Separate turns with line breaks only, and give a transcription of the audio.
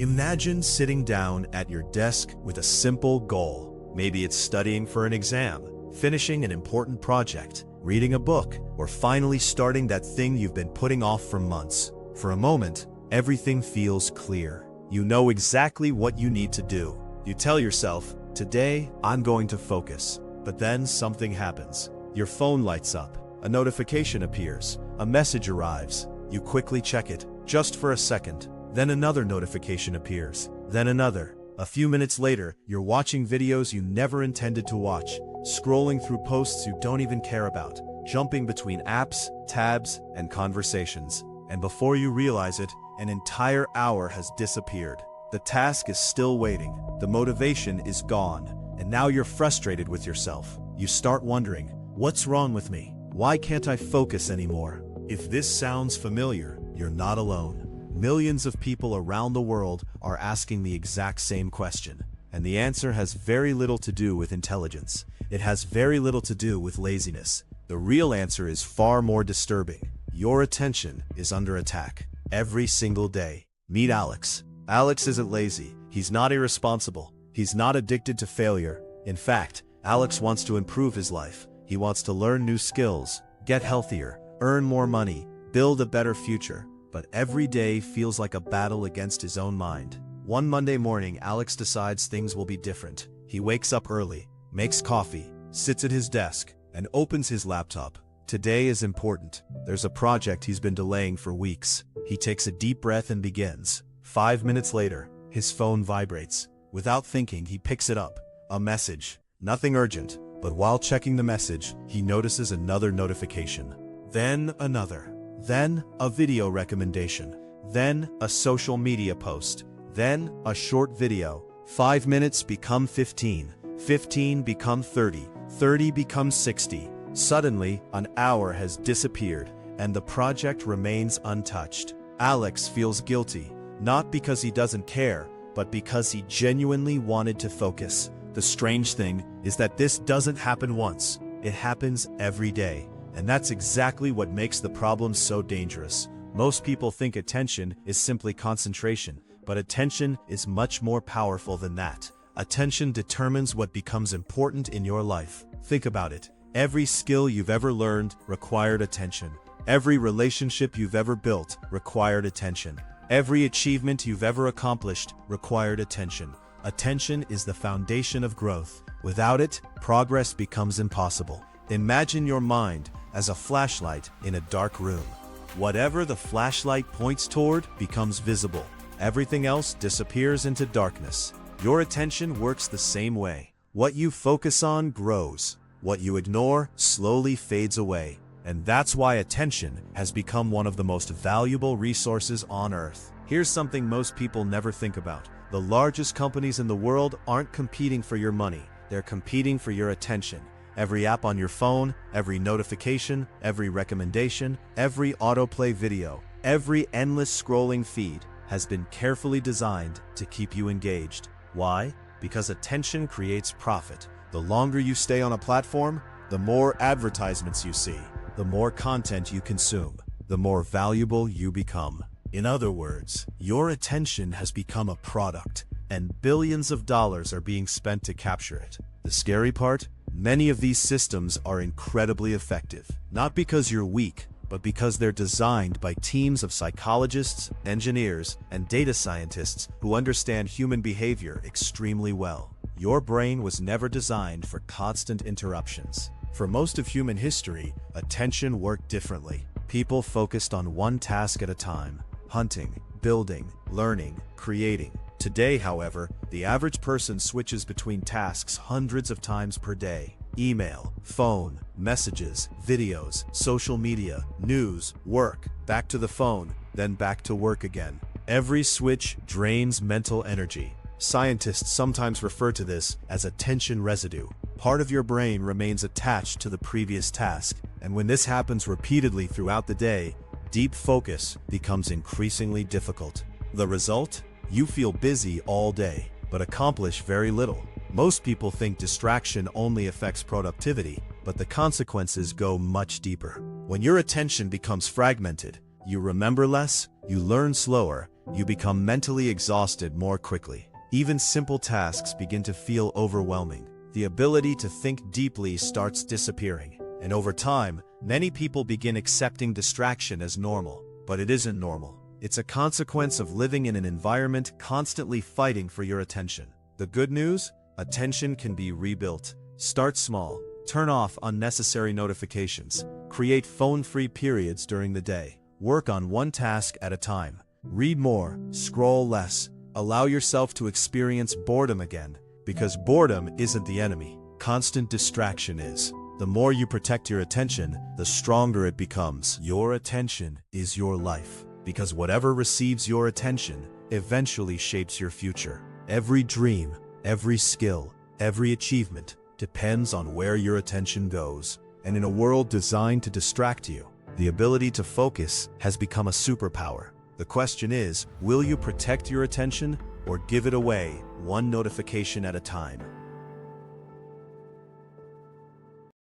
Imagine sitting down at your desk with a simple goal. Maybe it's studying for an exam, finishing an important project, reading a book, or finally starting that thing you've been putting off for months. For a moment, everything feels clear. You know exactly what you need to do. You tell yourself, today I'm going to focus. But then something happens. Your phone lights up, a notification appears, a message arrives. You quickly check it, just for a second. Then another notification appears, then another. A few minutes later, you're watching videos you never intended to watch, scrolling through posts you don't even care about, jumping between apps, tabs, and conversations. And before you realize it, an entire hour has disappeared. The task is still waiting, the motivation is gone, and now you're frustrated with yourself. You start wondering, what's wrong with me? Why can't I focus anymore? If this sounds familiar, you're not alone. Millions of people around the world are asking the exact same question. And the answer has very little to do with intelligence. It has very little to do with laziness. The real answer is far more disturbing. Your attention is under attack. Every single day. Meet Alex. Alex isn't lazy. He's not irresponsible. He's not addicted to failure. In fact, Alex wants to improve his life. He wants to learn new skills, get healthier, earn more money, build a better future. But every day feels like a battle against his own mind. One Monday morning, Alex decides things will be different. He wakes up early, makes coffee, sits at his desk, and opens his laptop. Today is important. There's a project he's been delaying for weeks. He takes a deep breath and begins. 5 minutes later, his phone vibrates. Without thinking, he picks it up. A message. Nothing urgent, but while checking the message, he notices another notification. Then another. Then a video recommendation. Then a social media post. Then a short video. 5 minutes become 15. 15 become 30. 30 becomes 60. Suddenly, an hour has disappeared, and the project remains untouched. Alex feels guilty, not because he doesn't care, but because he genuinely wanted to focus. The strange thing is that this doesn't happen once. It happens every day. And that's exactly what makes the problem so dangerous. Most people think attention is simply concentration, but attention is much more powerful than that. Attention determines what becomes important in your life. Think about it. Every skill you've ever learned required attention. Every relationship you've ever built required attention. Every achievement you've ever accomplished required attention. Attention is the foundation of growth. Without it, progress becomes impossible. Imagine your mind as a flashlight in a dark room. Whatever the flashlight points toward becomes visible. Everything else disappears into darkness. Your attention works the same way. What you focus on grows. What you ignore slowly fades away. And that's why attention has become one of the most valuable resources on Earth. Here's something most people never think about. The largest companies in the world aren't competing for your money. They're competing for your attention. Every app on your phone, every notification, every recommendation, every autoplay video, every endless scrolling feed has been carefully designed to keep you engaged. Why? Because attention creates profit. The longer you stay on a platform, the more advertisements you see, the more content you consume, the more valuable you become. In other words, your attention has become a product, and billions of dollars are being spent to capture it. The scary part? Many of these systems are incredibly effective, not because you're weak, but because they're designed by teams of psychologists, engineers, and data scientists who understand human behavior extremely well. Your brain was never designed for constant interruptions. For most of human history, attention worked differently. People focused on one task at a time: hunting, building, learning, creating. Today, however, the average person switches between tasks hundreds of times per day. Email, phone, messages, videos, social media, news, work, back to the phone, then back to work again. Every switch drains mental energy. Scientists sometimes refer to this as attention residue. Part of your brain remains attached to the previous task, and when this happens repeatedly throughout the day, deep focus becomes increasingly difficult. The result? You feel busy all day, but accomplish very little. Most people think distraction only affects productivity, but the consequences go much deeper. When your attention becomes fragmented, you remember less, you learn slower, you become mentally exhausted more quickly. Even simple tasks begin to feel overwhelming. The ability to think deeply starts disappearing. And over time, many people begin accepting distraction as normal. But it isn't normal. It's a consequence of living in an environment constantly fighting for your attention. The good news? Attention can be rebuilt. Start small. Turn off unnecessary notifications. Create phone-free periods during the day. Work on one task at a time. Read more, scroll less. Allow yourself to experience boredom again, because boredom isn't the enemy. Constant distraction is. The more you protect your attention, the stronger it becomes. Your attention is your life, because whatever receives your attention eventually shapes your future. Every dream, every skill, every achievement depends on where your attention goes. And in a world designed to distract you, the ability to focus has become a superpower. The question is, will you protect your attention or give it away one notification at a time?